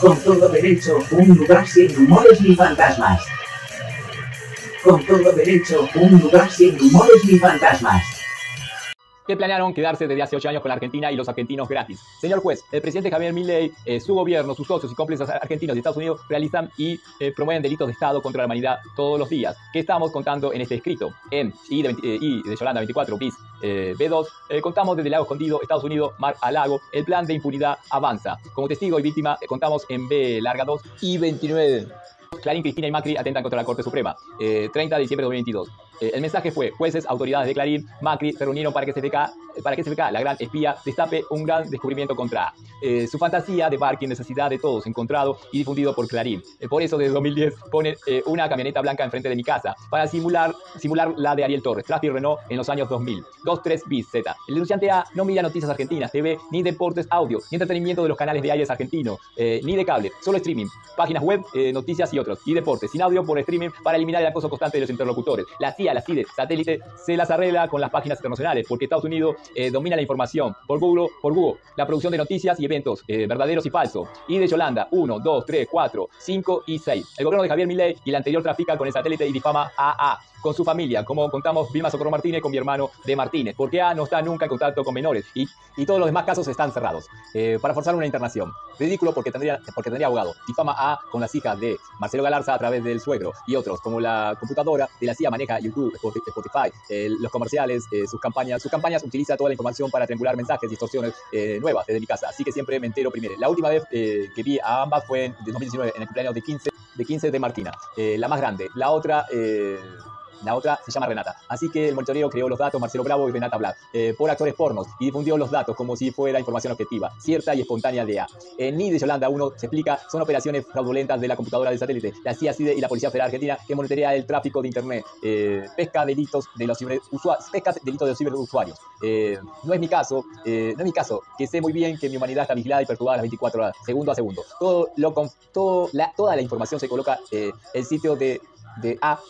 Con todo derecho, un lugar sin rumores ni fantasmas. Con todo derecho, un lugar sin rumores ni fantasmas. Que planearon quedarse desde hace 8 años con la Argentina y los argentinos gratis. Señor juez, el presidente Javier Milei, su gobierno, sus socios y cómplices argentinos y Estados Unidos realizan y promueven delitos de Estado contra la humanidad todos los días. ¿Qué estamos contando en este escrito? En I de Yolanda 24 bis B2, contamos desde Lago Escondido, Estados Unidos, mar a lago, el plan de impunidad avanza. Como testigo y víctima contamos en B larga 2 y 29. Clarín, Cristina y Macri atentan contra la Corte Suprema. 30 de diciembre de 2022. El mensaje fue: jueces, autoridades de Clarín, Macri se reunieron para que CFK, la gran espía, destape un gran descubrimiento contra A. Su fantasía de Barkin, necesidad de todos, encontrado y difundido por Clarín. Por eso desde 2010 ponen una camioneta blanca enfrente de mi casa para simular la de Ariel Torres, Trafi Renault en los años 2000. 23 bis Z. El denunciante A no mira Noticias Argentinas, TV, ni deportes audio, ni entretenimiento de los canales de Aires Argentino, ni de cable, solo streaming, páginas web, noticias y otros, y deportes, sin audio por streaming para eliminar el acoso constante de los interlocutores. La CIA, la CIDE, satélite, se las arregla con las páginas internacionales, porque Estados Unidos domina la información por Google, la producción de noticias y eventos verdaderos y falsos. Y de Yolanda, 1, 2, 3, 4, 5 y 6. El gobierno de Javier Milei y el anterior trafica con el satélite y difama a AA. Con su familia, como contamos Vilma Socorro Martínez con mi hermano de Martínez, porque A no está nunca en contacto con menores y todos los demás casos están cerrados. Para forzar una internación. Ridículo porque tendría abogado. Difama a con las hijas de Marcelo Galarza a través del suegro y otros, como la computadora de la CIA maneja YouTube, Spotify, los comerciales, sus campañas utiliza toda la información para triangular mensajes, distorsiones nuevas desde mi casa. Así que siempre me entero primero. La última vez que vi a ambas fue en 2019, en el cumpleaños de 15 de Martina, la más grande. La otra se llama Renata. Así que el monitoreo creó los datos Marcelo Bravo y Renata Black por actores pornos y difundió los datos como si fuera información objetiva, cierta y espontánea de A. En Ni de Yolanda 1 se explica, son operaciones fraudulentas de la computadora del satélite, la CIA, CIDE y la Policía Federal Argentina que monitorea el tráfico de internet, pesca delitos de los ciberusuarios. No es mi caso, que sé muy bien que mi humanidad está vigilada y perturbada las 24 horas, segundo a segundo. Toda la información se coloca el sitio de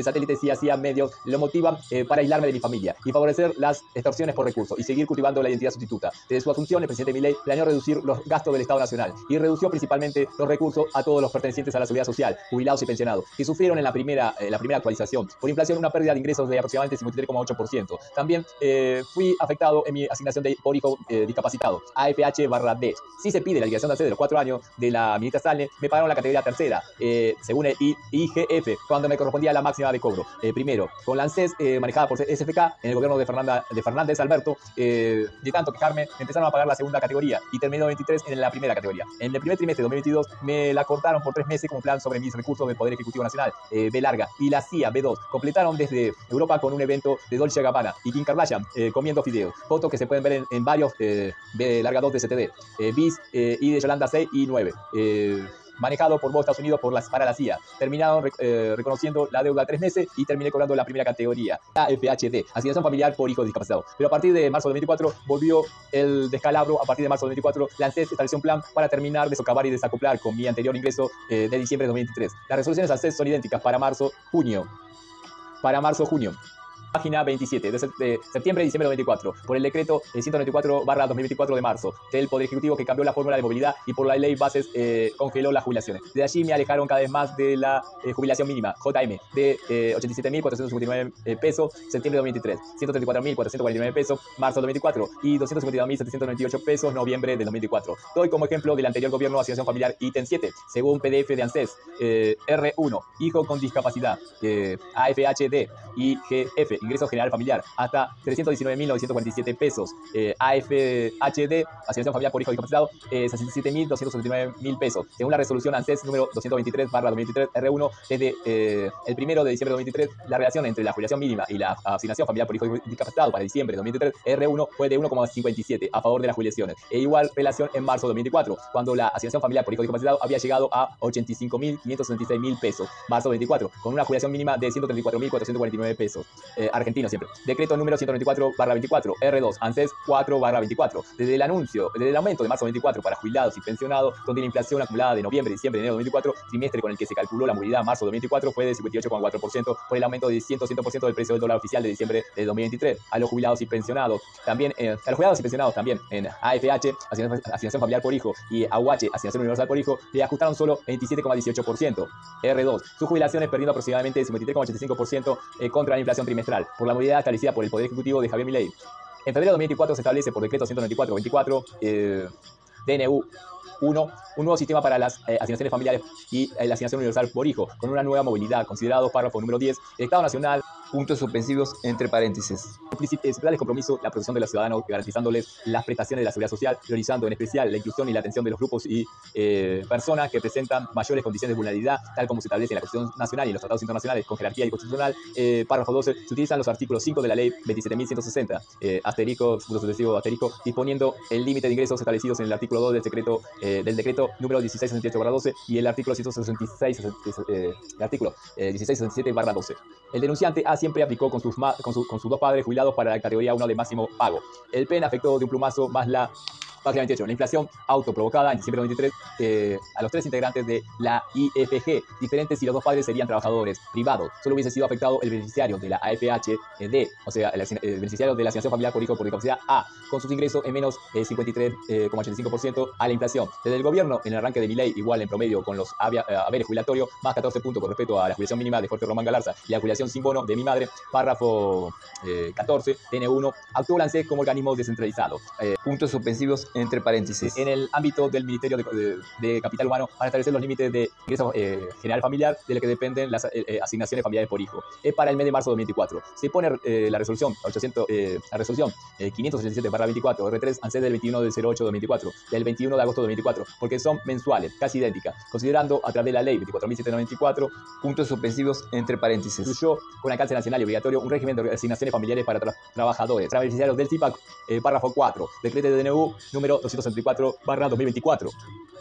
satélite, CIA, medios, lo motivan para aislarme de mi familia y favorecer las extorsiones por recursos y seguir cultivando la identidad sustituta. Desde su asunción, el presidente Milei planeó reducir los gastos del Estado Nacional y redució principalmente los recursos a todos los pertenecientes a la seguridad social, jubilados y pensionados, que sufrieron en la primera actualización por inflación una pérdida de ingresos de aproximadamente 53,8%. También fui afectado en mi asignación por hijo discapacitado, AFH/D. Si se pide la liquidación de ANSES de los 4 años de la ministra Salne, me pagaron la categoría tercera, según el IGF, cuando me correspondía la máxima de cobro. Primero, con la ANSES manejada por SFK en el gobierno de Fernández Alberto, de tanto quejarme, me empezaron a pagar la segunda categoría y terminé 23 en la primera categoría. En el primer trimestre de 2022 me la cortaron por 3 meses como plan sobre mis recursos del Poder Ejecutivo Nacional, B larga, y la CIA, B2, completaron desde Europa con un evento de Dolce & Gabbana y Kim Kardashian comiendo fideos. Fotos que se pueden ver en varios B larga 2 de CTD, bis y de Yolanda 6 y 9. Manejado por vos, Estados Unidos, para la CIA. Terminaron reconociendo la deuda 3 meses y terminé cobrando la primera categoría, AFHD, asignación familiar por hijos discapacitados. Pero a partir de marzo de 2024 volvió el descalabro. A partir de marzo de 2024, la ANSES estableció un plan para terminar de socavar y desacoplar con mi anterior ingreso de diciembre de 2023. Las resoluciones ANSES son idénticas para marzo-junio. Página 27, de septiembre y diciembre de 2024, por el decreto 194/2024 de marzo del Poder Ejecutivo que cambió la fórmula de movilidad y por la ley bases congeló las jubilaciones. Desde allí me alejaron cada vez más de la jubilación mínima, JM, de 87.459 pesos, septiembre de 2023, 134.449 pesos, marzo de 2024 y 252.798 pesos, noviembre de 2024. Doy como ejemplo del anterior gobierno asignación familiar ítem 7, según PDF de ANSES, R1, hijo con discapacidad, AFHD, IGF, ingreso general familiar, hasta 319.947 pesos. AFHD, asignación familiar por hijo discapacitado, 67.279.000 pesos. Según la resolución ANSES número 223/2023 R1, desde el 1 de diciembre de 2023, la relación entre la jubilación mínima y la asignación familiar por hijo discapacitado para diciembre de 2023 R1 fue de 1,57 a favor de las jubilaciones. E igual relación en marzo de 2024, cuando la asignación familiar por hijo discapacitado había llegado a 85.566.000 pesos. Marzo de 2024, con una jubilación mínima de 134.449 pesos. argentino siempre. Decreto número 194/24, R2, ANSES 4/24. Desde el aumento de marzo 24 para jubilados y pensionados, donde la inflación acumulada de noviembre, diciembre, enero 2024, trimestre con el que se calculó la movilidad marzo 2024, fue de 58,4% por el aumento de 100% del precio del dólar oficial de diciembre de 2023. A los jubilados y pensionados también, en AFH, asignación familiar por hijo, y AUH, asignación universal por hijo, le ajustaron solo 27,18%. R2, sus jubilaciones perdiendo aproximadamente 53,85% contra la inflación trimestral, por la movilidad establecida por el Poder Ejecutivo de Javier Milei. En febrero de 2024 se establece por decreto 194/24, DNU 1, un nuevo sistema para las asignaciones familiares y la asignación universal por hijo, con una nueva movilidad, considerado párrafo número 10, el Estado Nacional. Puntos suspensivos entre paréntesis. Principales compromisos, la protección de los ciudadanos, garantizándoles las prestaciones de la seguridad social, priorizando en especial la inclusión y la atención de los grupos y personas que presentan mayores condiciones de vulnerabilidad, tal como se establece en la Constitución Nacional y en los tratados internacionales con jerarquía y constitucional. Párrafo 12, se utilizan los artículos 5 de la Ley 27.160, asterisco, punto sucesivo, asterisco, disponiendo el límite de ingresos establecidos en el artículo 2 del decreto número 1668/12 y el artículo 166, el artículo 1667/12. El denunciante siempre aplicó con sus dos padres jubilados para la categoría 1 de máximo pago. El PEN afectó de un plumazo más la página 28. La inflación autoprovocada en diciembre de 2023 a los 3 integrantes de la IFG, diferentes si los dos padres serían trabajadores privados. Solo hubiese sido afectado el beneficiario de la AFH-D, o sea, el beneficiario de la asignación familiar por hijo por discapacidad A, con sus ingresos en menos 53,85% a la inflación. Desde el gobierno, en el arranque de Milei, igual en promedio con los haberes jubilatorios, más 14 puntos con respecto a la jubilación mínima de Jorge Román Galarza y la jubilación sin bono de mi madre, párrafo 14, TN1, actuó la ANSES como organismo descentralizado. Puntos suspensivos entre paréntesis. En el ámbito del Ministerio de Capital Humano, para establecer los límites de ingreso general familiar de los que dependen las asignaciones familiares por hijo. Para el mes de marzo de 2024 se pone la resolución 587/24, R3, ANSES del 21 del 08 de 2024, del 21 de agosto de 2024, porque son mensuales, casi idénticas, considerando a través de la ley 24.794, puntos suspensivos entre paréntesis. Incluyó con alcance nacional y obligatorio un régimen de asignaciones familiares para trabajadores, beneficiarios del CIPAC, párrafo 4, decreto de DNU número 234/2024.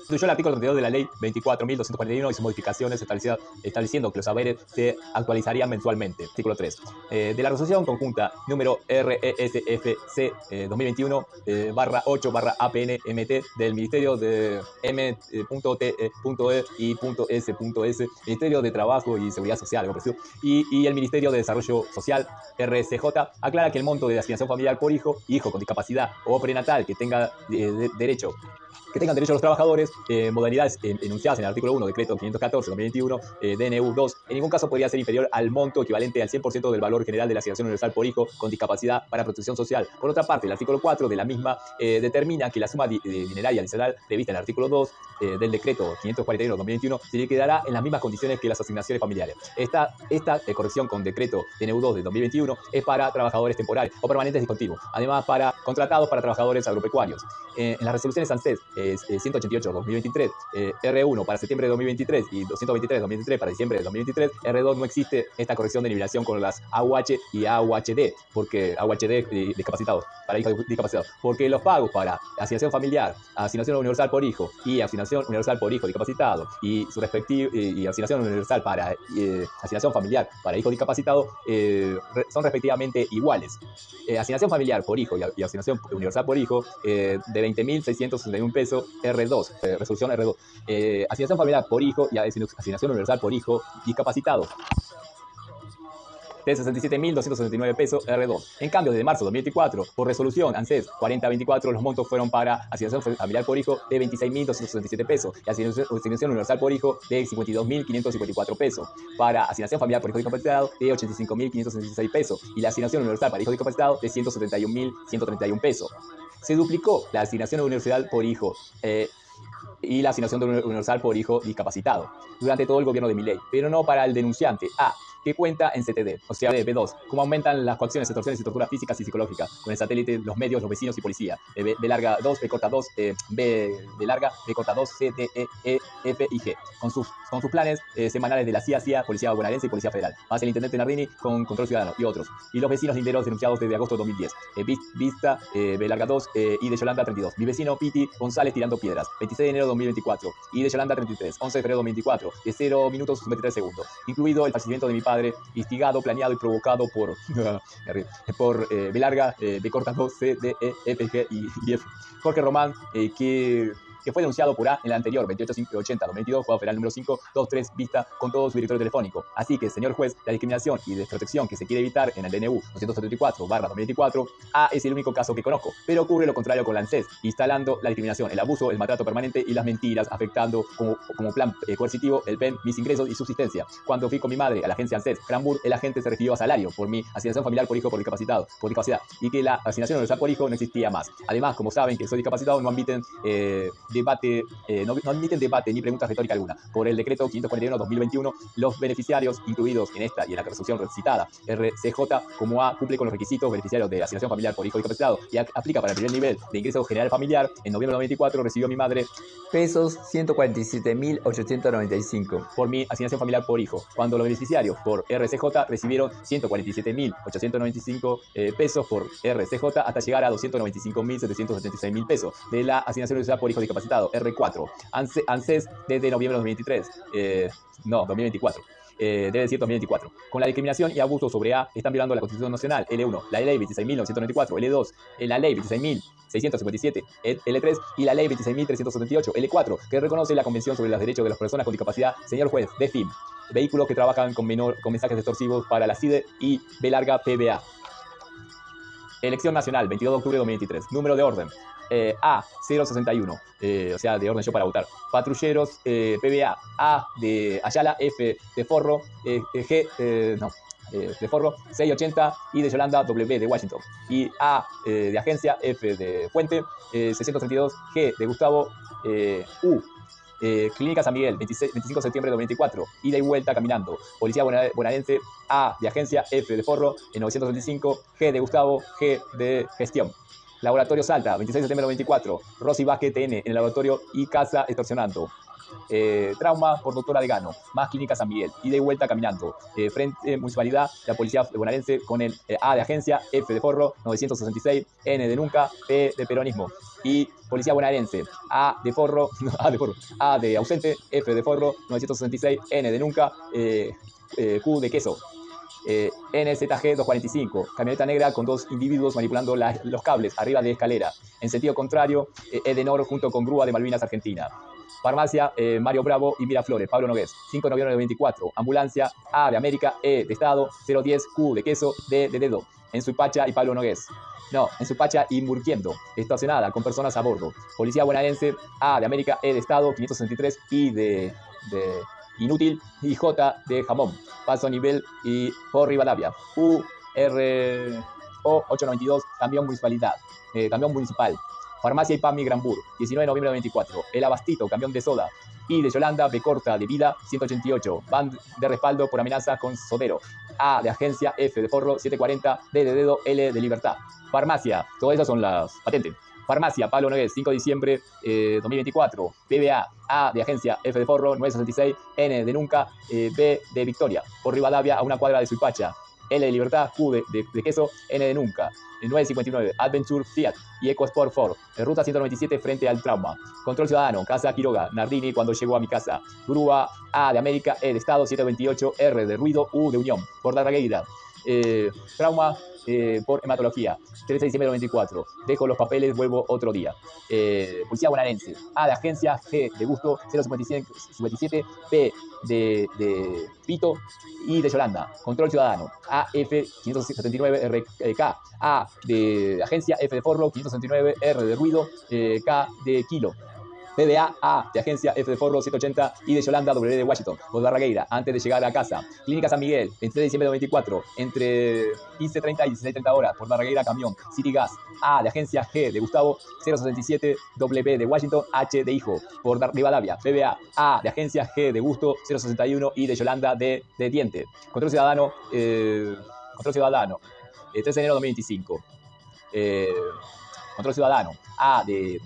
Incluyó el artículo 32 de la ley 24.241 y sus modificaciones estableciendo que los haberes se actualizarían mensualmente. Artículo 3. De la resolución conjunta número RESFC 2021/8/APNMT del Ministerio de M.T.E. y .S.S, Ministerio de Trabajo y Seguridad Social, y el Ministerio de Desarrollo Social, RCJ, aclara que el monto de asignación familiar por hijo con discapacidad o prenatal que tengan derecho los trabajadores, modalidades enunciadas en el artículo 1, decreto 514/2021, DNU 2, en ningún caso podría ser inferior al monto equivalente al 100% del valor general de la asignación universal por hijo con discapacidad para protección social. Por otra parte, el artículo 4 de la misma determina que la suma dineraria adicional prevista en el artículo 2 del decreto 541/2021 se liquidará en las mismas condiciones que las asignaciones familiares. Esta corrección con decreto DNU 2 de 2021 es para trabajadores temporales o permanentes discontinuos, además para contratados para trabajadores agropecuarios. En las resoluciones ANSES 188/2023, R1 para septiembre de 2023 y 223/2023 para diciembre de 2023, R2 no existe esta corrección de nivelación con las AUH y AUHD, porque AUHD discapacitados, para hijos discapacitados, porque los pagos para asignación familiar, asignación universal por hijo y asignación universal por hijo discapacitado y su respectivo y asignación universal para asignación familiar para hijo discapacitado son respectivamente iguales. Asignación familiar por hijo y asignación universal por hijo de 20.661 pesos, R2, resolución R2. Asignación familiar por hijo y asignación universal por hijo discapacitado de 67.269 pesos, R2. En cambio, desde marzo de 2024, por resolución ANSES 4024, los montos fueron para asignación familiar por hijo de 26.267 pesos y asignación universal por hijo de 52.554 pesos. Para asignación familiar por hijo discapacitado de 85.566 pesos y la asignación universal para hijo discapacitado de 171.131 pesos. Se duplicó la asignación universal por hijo y la asignación universal por hijo discapacitado durante todo el gobierno de Milei, pero no para el denunciante A, que cuenta en CTD, o sea, de B2, como aumentan las coacciones, extorsiones y torturas físicas y psicológicas con el satélite, los medios, los vecinos y policía. B larga 2, B corta 2, B larga, B corta 2, C, D, E, F y G. Con sus planes semanales de la CIA, Policía Bonaerense y Policía Federal. Más el intendente Nardini con Control Ciudadano y otros. Y los vecinos linderos denunciados desde agosto de 2010. Vista, B larga 2 y de Yolanda 32. Mi vecino Piti González tirando piedras. 26 de enero de 2024. Y de Yolanda 33. 11 de febrero de 2024. De 0 minutos 53 segundos. Incluido el fallecimiento de mi padre padre, instigado, planeado y provocado por B larga, B corta 2, C, D, E, F, G y F. Jorge Román, que fue denunciado por A en la anterior, 28.580-2022, juzgado federal número 5, 23, vista con todo su directorio telefónico. Así que, señor juez, la discriminación y desprotección que se quiere evitar en el DNU 274/2024, A es el único caso que conozco, pero ocurre lo contrario con la ANSES, instalando la discriminación, el abuso, el maltrato permanente y las mentiras, afectando como plan coercitivo el PEN, mis ingresos y subsistencia. Cuando fui con mi madre a la agencia ANSES, Cranbourg, el agente se refirió a salario por mi asignación familiar por hijo por discapacidad, y que la asignación universal por hijo no existía más. Además, como saben que soy discapacitado, no admiten no admiten debate ni pregunta retórica alguna. Por el decreto 541-2021, los beneficiarios incluidos en esta y en la resolución citada, RCJ como A, cumple con los requisitos beneficiarios de asignación familiar por hijo discapacitado y aplica para el primer nivel de ingreso general familiar. En noviembre de 2024 recibió mi madre pesos 147.895 por mi asignación familiar por hijo, cuando los beneficiarios por RCJ recibieron 147.895 pesos por RCJ hasta llegar a 295.776.000 pesos de la asignación universal por hijo discapacitado, R4. ANSES desde noviembre de 2024. Debe decir 2024. Con la discriminación y abuso sobre A están violando la Constitución Nacional, L1, la Ley 26.994, L2, la Ley 26.657, L3 y la Ley 26.378, L4, que reconoce la Convención sobre los Derechos de las Personas con Discapacidad. Señor juez, DEFIM, vehículos que trabajan con mensajes extorsivos para la CIDE y B larga PBA. Elección nacional, 22 de octubre de 2023. Número de orden. A061, o sea, de orden yo para votar. Patrulleros, PBA, A de Ayala, F de Forro, G, de Forro, 680, y de Yolanda, W de Washington. Y A de Agencia, F de Fuente, 632, G de Gustavo, U. Clínica San Miguel, 25 de septiembre de 2024, ida y vuelta caminando. Policía bonaerense, A de Agencia, F de Forro, 925, G de Gustavo, G de Gestión. Laboratorio Salta, 26 de septiembre de 2024, Rosy Vázquez, TN, en el laboratorio y casa extorsionando. Trauma por doctora Degano, más Clínica San Miguel, ida y vuelta caminando. Frente Municipalidad, la Policía bonaerense con el A de Agencia, F de Forro, 966, N de Nunca, P de Peronismo. Y Policía bonaerense, A de Forro, A de Ausente, F de Forro, 966, N de Nunca, Q de Queso. NZG 245, camioneta negra con dos individuos manipulando los cables arriba de escalera. En sentido contrario, Edenor junto con grúa de Malvinas, Argentina. Farmacia, Mario Bravo y Miraflores, Pablo Nogués, 5 de noviembre de 24. Ambulancia, A de América, E de Estado, 010, Q de Queso, D de Dedo. En Suipacha y Pablo Nogués. No, en Suipacha y Murquiendo, estacionada con personas a bordo. Policía bonaerense, A de América, E de Estado, 563, I de Inútil y J de Jamón. Paso a nivel y por Rivadavia. URO 892, camión municipal. Farmacia y PAMI Granbur, 19 de noviembre de 24. El Abastito, camión de soda. Y de Yolanda, B corta, de vida, 188. Van de respaldo por amenaza con Sodero. A de Agencia, F de Forro, 740. D de Dedo, L de Libertad. Farmacia, todas esas son las patentes. Farmacia, Pablo Nogués, 5 de diciembre 2024. PBA, A de Agencia, F de Forro, 966. N de Nunca, B de Victoria. Por Rivadavia, a una cuadra de Suipacha. L de Libertad, Q de Queso, N de Nunca. 959, Adventure, Fiat y EcoSport Ford. Ruta 197 frente al Trauma. Control Ciudadano, Casa Quiroga, Nardini cuando llegó a mi casa. Grúa, A de América, E de Estado, 728, R de Ruido, U de Unión. Por Darragueira. Trauma por hematología, 13 de diciembre de 24. Dejo los papeles, vuelvo otro día. Policía bonaerense, A de Agencia, G de Gusto, 057, P de Pito y de Yolanda. Control Ciudadano, AF 579, RK, A de Agencia, F de Forro, 569, R de Ruido, K de Kilo. PDA, A de Agencia, F de Forro, 180 y de Yolanda, W de Washington. Por Darragueira, antes de llegar a casa. Clínica San Miguel, 23 de diciembre de 24, entre 15:30 y 16:30 horas. Por Darragueira, camión. City Gas, A de Agencia, G de Gustavo, 067, W de Washington, H de Hijo. Por Rivadavia, PBA, A de Agencia, G de Gusto, 061 y de Yolanda, D de Diente. Control Ciudadano, 13 de enero de 2025. Control ciudadano. A de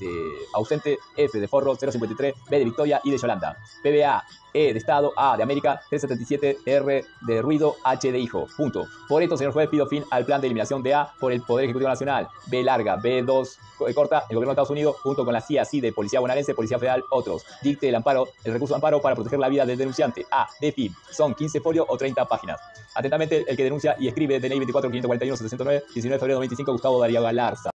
ausente, F de forro, 053, B de Victoria y de Yolanda. PBA, E de Estado, A de América, 377, R de ruido, H de hijo. Punto. Por esto, señor juez, pido fin al plan de eliminación de A por el Poder Ejecutivo Nacional. B larga, B2 corta, el gobierno de Estados Unidos, junto con la CIA, de Policía Bonaerense, Policía Federal, otros. Dicte el recurso de amparo para proteger la vida del denunciante. A, DFIB. Son 15 folios o 30 páginas. Atentamente, el que denuncia y escribe DNI 24.541.709, 19 de febrero de 2025, Gustavo Darío Galarza.